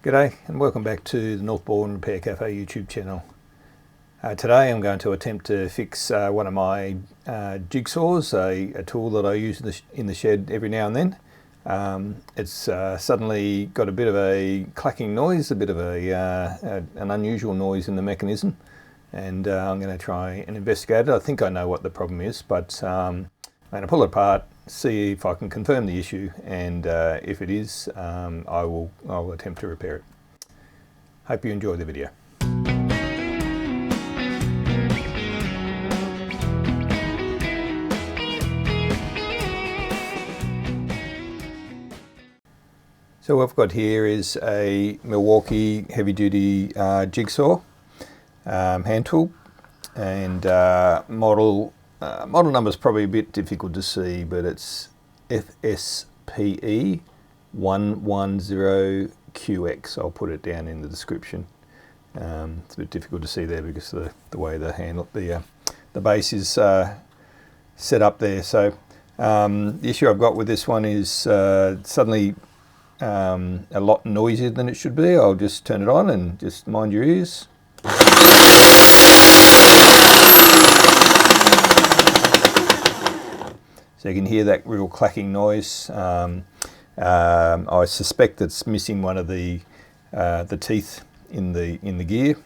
G'day and welcome back to the Northbourne Repair Cafe YouTube channel. Today I'm going to attempt to fix one of my jigsaws, a tool that I use in the shed every now and then. It's suddenly got a bit of a clacking noise, a bit of an unusual noise in the mechanism, and I'm going to try and investigate it. I think I know what the problem is, but I'm going to pull it apart, see if I can confirm the issue, and if it is, I'll attempt to repair it. Hope you enjoy the video. So what I've got here is a Milwaukee heavy-duty jigsaw hand tool, and model number is probably a bit difficult to see, but it's FSPE-110-QX. I'll put it down in the description. It's a bit difficult to see there because of the way the base is set up there. So the issue I've got with this one is suddenly a lot noisier than it should be. I'll just turn it on and just mind your ears. So you can hear that real clacking noise. I suspect it's missing one of the teeth in the gear,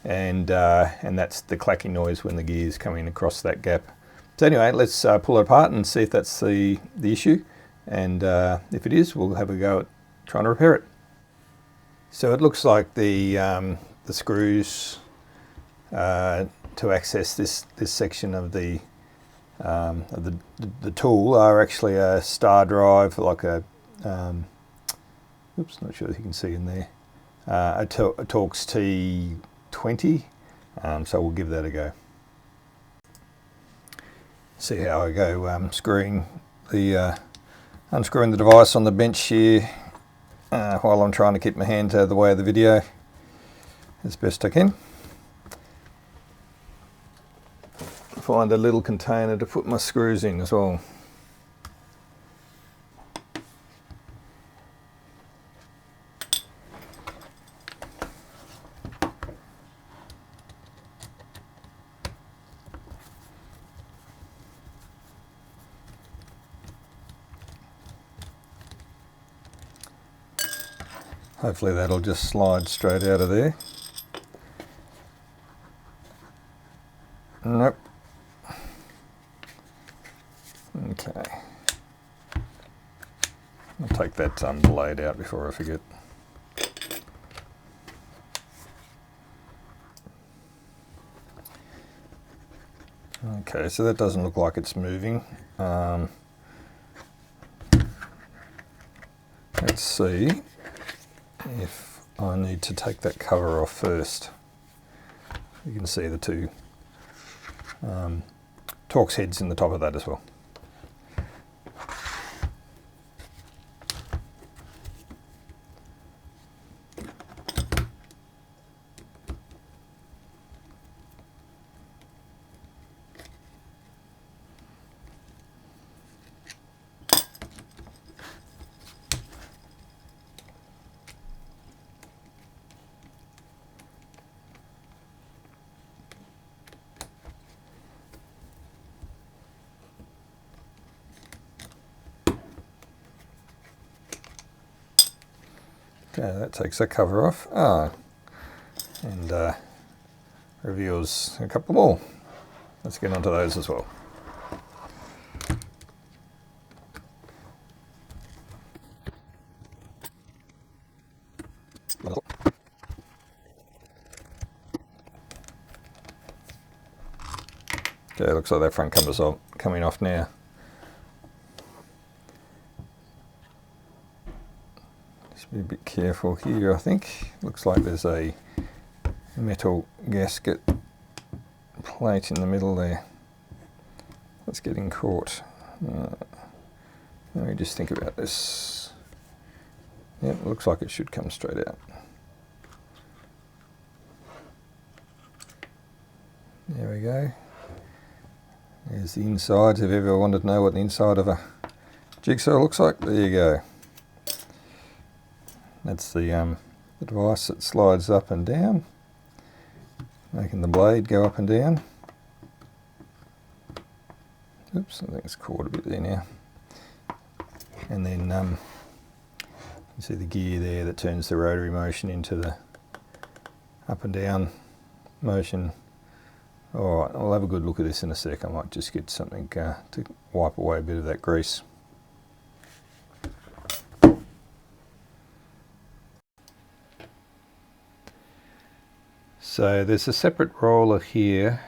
and that's the clacking noise when the gear is coming across that gap. So anyway, let's pull it apart and see if that's the issue, and if it is, we'll have a go at trying to repair it. So it looks like the screws to access this section of the tool are actually a star drive, like a oops, not sure if you can see in there, a Torx T20. So we'll give that a go. See how I go unscrewing the device on the bench here while I'm trying to keep my hand out of the way of the video as best I can. Find a little container to put my screws in as well. Hopefully that'll just slide straight out of there. Nope. Okay. I'll take that blade out before I forget. Okay, so that doesn't look like it's moving. Let's see if I need to take that cover off first. You can see the two Torx heads in the top of that as well. Okay, that takes that cover off. And reveals a couple more. Let's get onto those as well. Okay, it looks like that front cover's coming off now. Be a bit careful here, I think. Looks like there's a metal gasket plate in the middle there that's getting caught. Let me just think about this. Yep, looks like it should come straight out. There we go. There's the inside. If you ever wanted to know what the inside of a jigsaw looks like, there you go. That's the the device that slides up and down, making the blade go up and down. Oops, I think it's caught a bit there now. And then you see the gear there that turns the rotary motion into the up and down motion. Alright, I'll have a good look at this in a sec. I might just get something to wipe away a bit of that grease. So there's a separate roller here,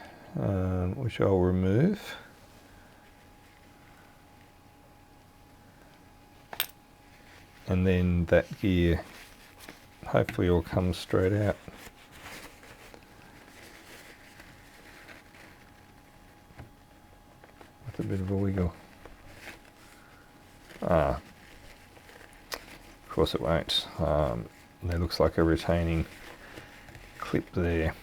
which I'll remove. And then that gear hopefully will come straight out. With a bit of a wiggle. Of course it won't. There looks like a retaining clip there.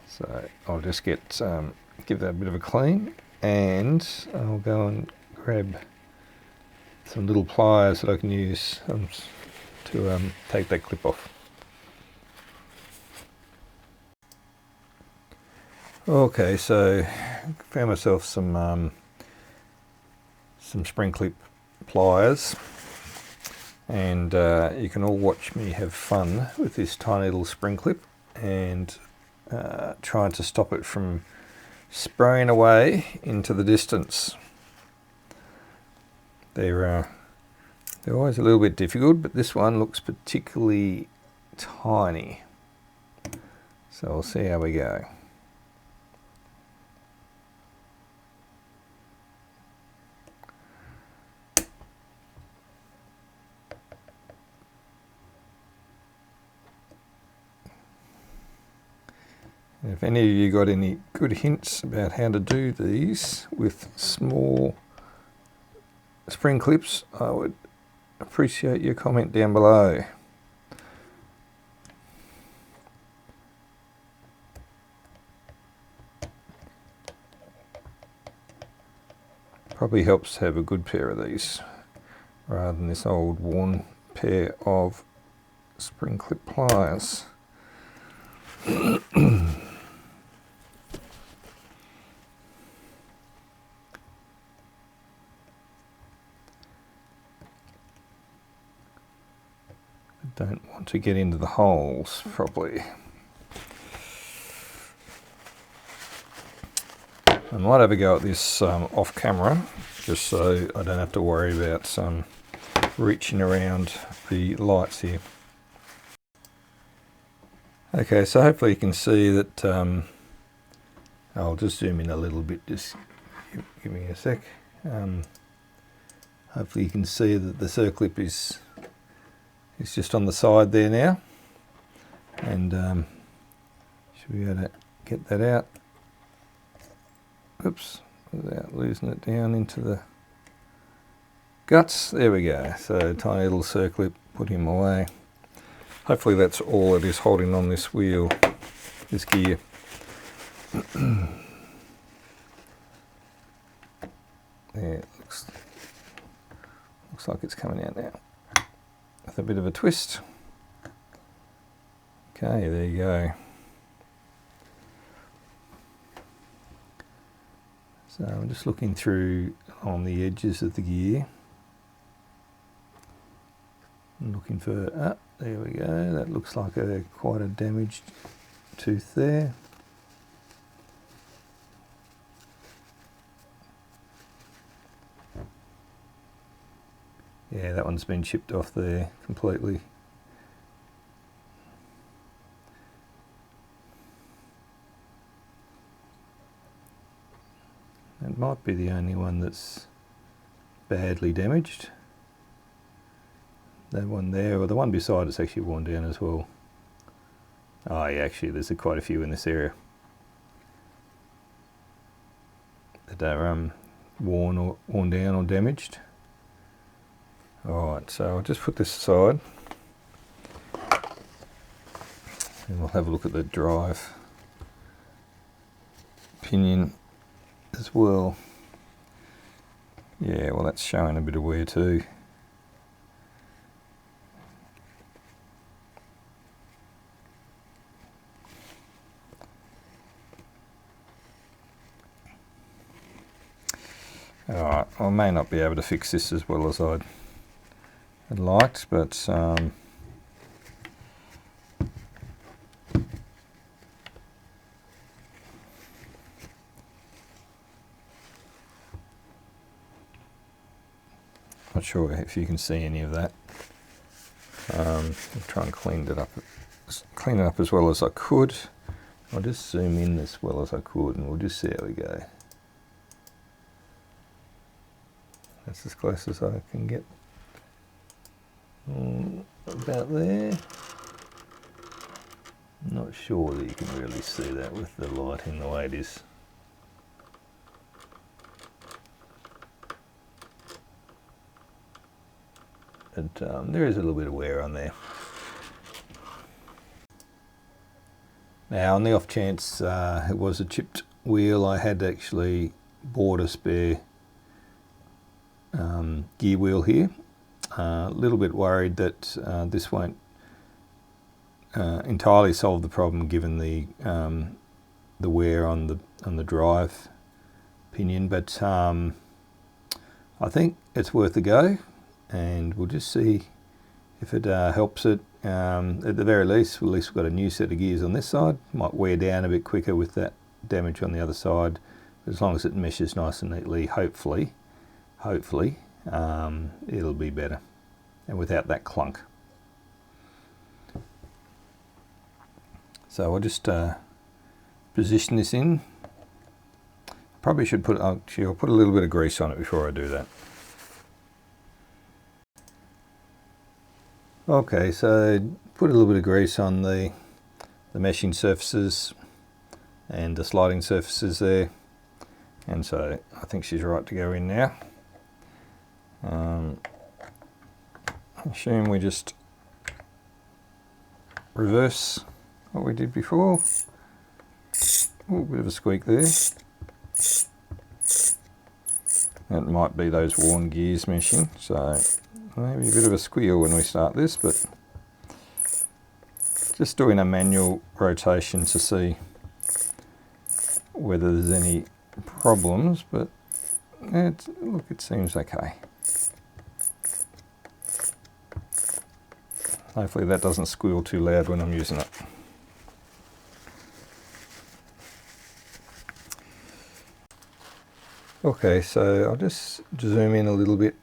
So I'll just give that a bit of a clean, and I'll go and grab some little pliers that I can use to take that clip off. Okay, so found myself some spring clip pliers, and you can all watch me have fun with this tiny little spring clip and trying to stop it from spraying away into the distance. They're always a little bit difficult, but this one looks particularly tiny. So we'll see how we go. If any of you got any good hints about how to do these with small spring clips, I would appreciate your comment down below. Probably helps to have a good pair of these rather than this old worn pair of spring clip pliers. Don't want to get into the holes properly. I might have a go at this off camera, just so I don't have to worry about reaching around the lights here. Okay, so hopefully you can see that, I'll just zoom in a little bit, just give me a sec. Hopefully you can see that the circlip is just on the side there now, and should be able to get that out. Oops, without losing it down into the guts. There we go. So tiny little circlip, put him away. Hopefully that's all it is holding on this wheel, this gear. There, looks like it's coming out now. With a bit of a twist. Okay, there you go. So I'm just looking through on the edges of the gear. I'm looking for, there we go, that looks like quite a damaged tooth there. Yeah, that one's been chipped off there completely. It might be the only one that's badly damaged. That one there, or the one beside it's actually worn down as well. Oh yeah, actually there's quite a few in this area that are worn down or damaged. Alright, so I'll just put this aside and we'll have a look at the drive pinion as well. Yeah, well, that's showing a bit of wear too. Alright, I may not be able to fix this as well as I'd liked, but not sure if you can see any of that. I'll try and clean it up as well as I could. I'll just zoom in as well as I could and we'll just see how we go. That's as close as I can get. About there. Not sure that you can really see that with the lighting the way it is. But there is a little bit of wear on there. Now, on the off chance it was a chipped wheel, I had actually bought a spare gear wheel here. A little bit worried that this won't entirely solve the problem given the wear on the drive pinion, but I think it's worth a go, and we'll just see if it helps it. At the very least, we've got a new set of gears on this side. Might wear down a bit quicker with that damage on the other side, but as long as it meshes nice and neatly, hopefully it'll be better and without that clunk. So I'll just position this in. Probably should put, I'll put a little bit of grease on it before I do that. Okay, so put a little bit of grease on the meshing surfaces and the sliding surfaces there, and so I think she's right to go in now. I assume we just reverse what we did before. Ooh, bit of a squeak there. That might be those worn gears meshing, so maybe a bit of a squeal when we start this, but just doing a manual rotation to see whether there's any problems, but look, it seems okay. Hopefully that doesn't squeal too loud when I'm using it. Okay, so I'll just zoom in a little bit,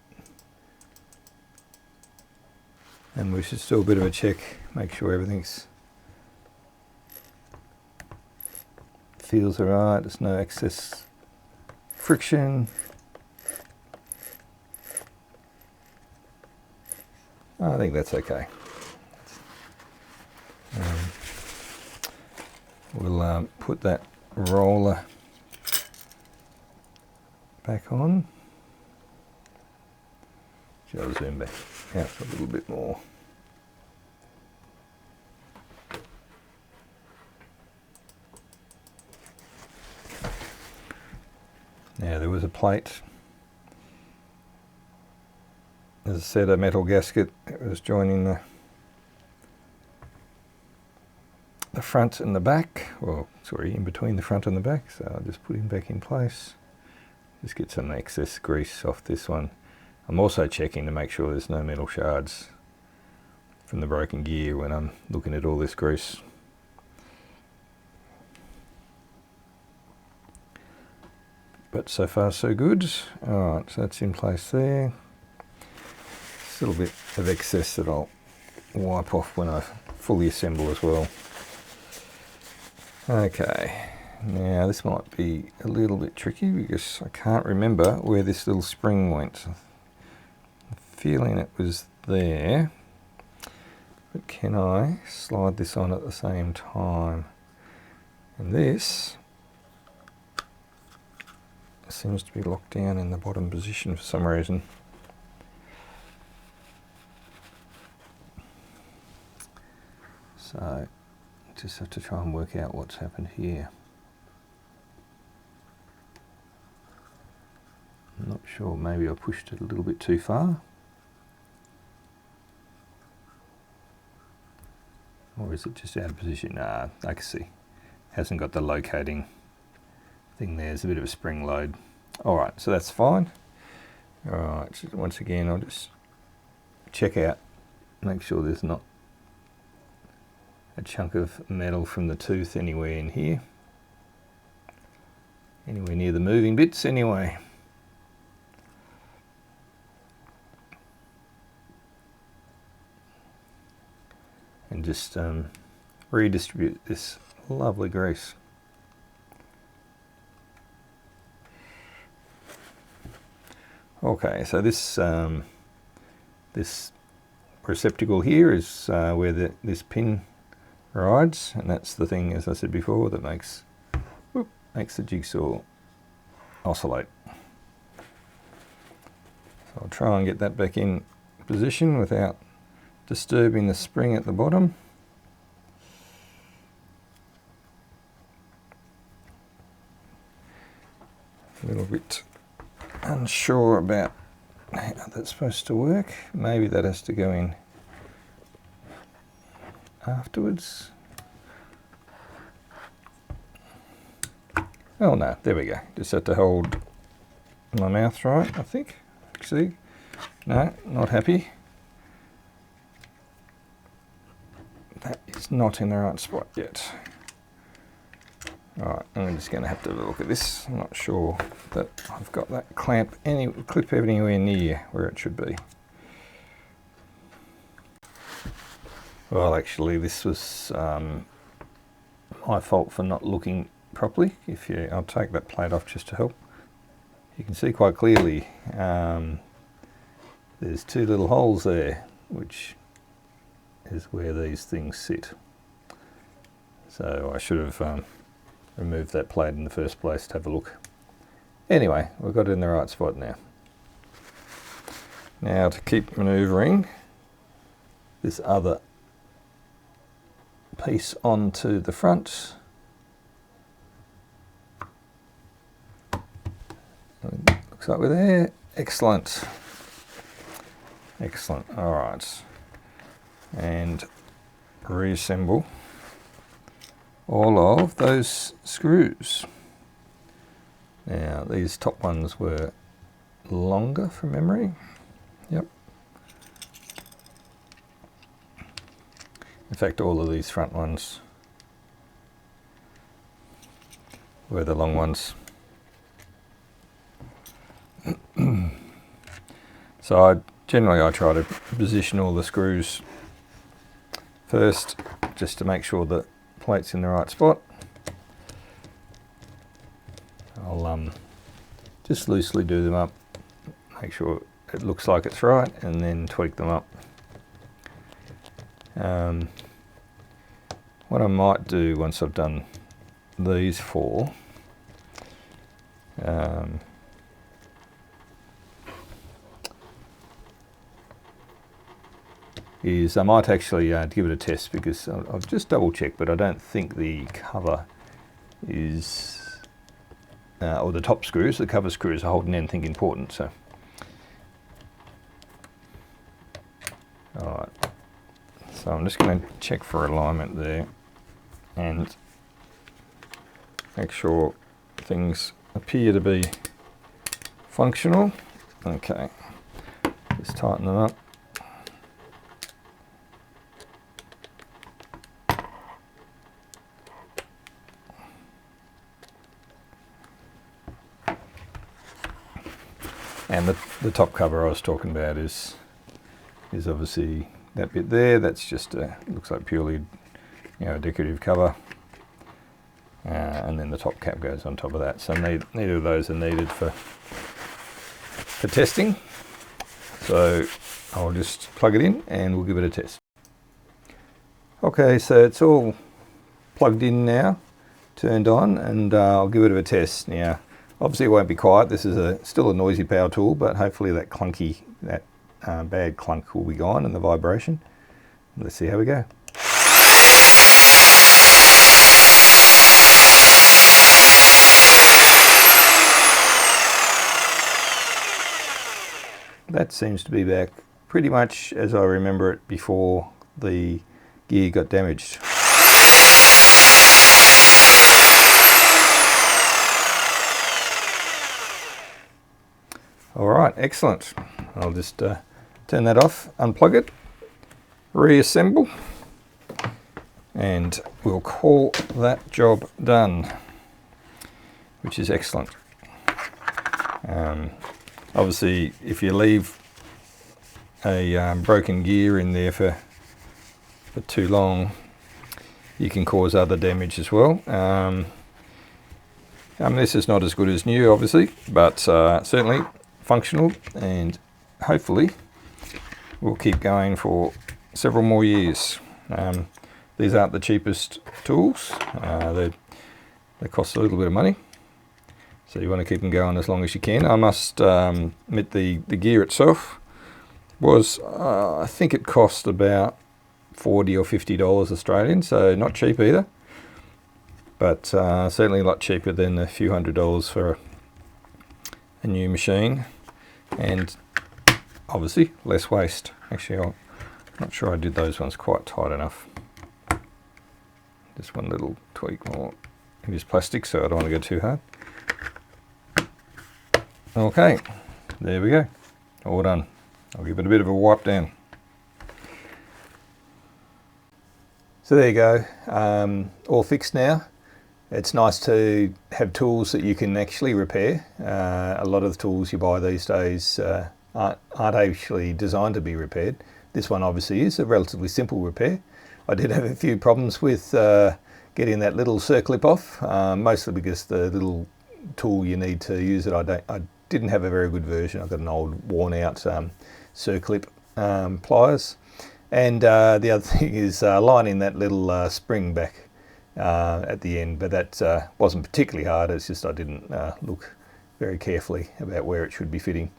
and we should just do a bit of a check, make sure everything's feels alright, there's no excess friction. I think that's okay. We'll put that roller back on. I'll zoom back out a little bit more. Now there was a plate, as I said, a metal gasket. It was joining the front and the back, well, sorry, in between the front and the back, so I'll just put him back in place. Just get some excess grease off this one. I'm also checking to make sure there's no metal shards from the broken gear when I'm looking at all this grease. But so far so good. Alright, so that's in place there. Just a little bit of excess that I'll wipe off when I fully assemble as well. Okay, now this might be a little bit tricky because I can't remember where this little spring went. I'm feeling it was there, but can I slide this on at the same time? And this seems to be locked down in the bottom position for some reason. So just have to try and work out what's happened here. I'm not Not sure, maybe I pushed it a little bit too far. Or is it just out of position? Nah, I can see. Hasn't got the locating thing there. There's a bit of a spring load. Alright, so that's fine. Alright, so once again I'll just check out, make sure there's not a chunk of metal from the tooth anywhere in here. Anywhere near the moving bits anyway. And just redistribute this lovely grease. Okay, so this this receptacle here is where this pin rides, and that's the thing, as I said before, that makes the jigsaw oscillate. So I'll try and get that back in position without disturbing the spring at the bottom. A little bit unsure about how that's supposed to work. Maybe that has to go in afterwards. Oh no, there we go. Just have to hold my mouth right, I think. See? No, not happy. That is not in the right spot yet. Alright, I'm just going to have to look at this. I'm not sure that I've got that clip anywhere near where it should be. Well, actually, this was my fault for not looking properly. I'll take that plate off just to help. You can see quite clearly there's two little holes there, which is where these things sit. So I should have removed that plate in the first place to have a look. Anyway, we've got it in the right spot now. Now to keep manoeuvring this other piece onto the front. Looks like we're there. Excellent. Excellent. All right. And reassemble all of those screws. Now these top ones were longer from memory. Yep. In fact, all of these front ones were the long ones. So generally I try to position all the screws first, just to make sure the plate's in the right spot. I'll just loosely do them up, make sure it looks like it's right, and then tweak them up. What I might do once I've done these four, is I might actually give it a test, because I've just double checked, but I don't think the cover is, or the top screws, the cover screws are holding anything important. So, alright, so I'm just going to check for alignment there and make sure things appear to be functional. Okay, just tighten them up. And the top cover I was talking about is obviously that bit there. That's just looks like purely, a decorative cover, and then the top cap goes on top of that. So neither of those are needed for testing. So I'll just plug it in and we'll give it a test. Okay, so it's all plugged in now, turned on, and I'll give it a test now. Obviously it won't be quiet. This is still a noisy power tool, but hopefully that bad clunk will be gone and the vibration. Let's see how we go. that seems to be back pretty much as I remember it before the gear got damaged. Alright, excellent. I'll just turn that off, unplug it, reassemble, and we'll call that job done, which is excellent. Obviously, if you leave a broken gear in there for too long, you can cause other damage as well. This is not as good as new, obviously, but certainly functional, and hopefully we'll keep going for several more years. These aren't the cheapest tools. They cost a little bit of money, so you want to keep them going as long as you can. I must admit the gear itself was, I think it cost about $40 or $50 Australian, so not cheap either, but certainly a lot cheaper than a few $100s for a new machine, and obviously less waste. Actually, I'm not sure I did those ones quite tight enough. Just one little tweak more. It is plastic, so I don't want to go too hard. Okay, there we go, all done. I'll give it a bit of a wipe down. So there you go, all fixed now. It's nice to have tools that you can actually repair. A lot of the tools you buy these days aren't actually designed to be repaired. This one obviously is a relatively simple repair. I did have a few problems with getting that little circlip off, mostly because the little tool you need to use it, I didn't have a very good version. I've got an old worn out circlip pliers. And the other thing is lining that little spring back at the end, but that wasn't particularly hard. It's just I didn't look very carefully about where it should be fitting.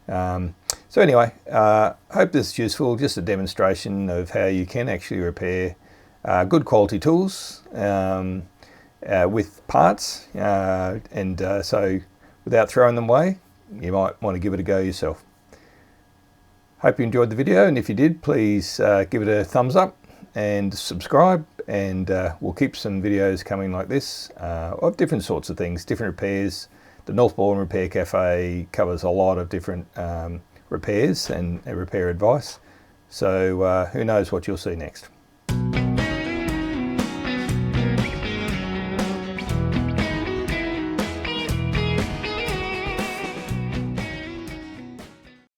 So anyway, hope this is useful. Just a demonstration of how you can actually repair good quality tools with parts, and so without throwing them away, you might want to give it a go yourself. Hope you enjoyed the video, and if you did, please give it a thumbs up and subscribe, and we'll keep some videos coming like this of different sorts of things, different repairs. The Northbourne Repair Cafe covers a lot of different repairs and repair advice, so who knows what you'll see next.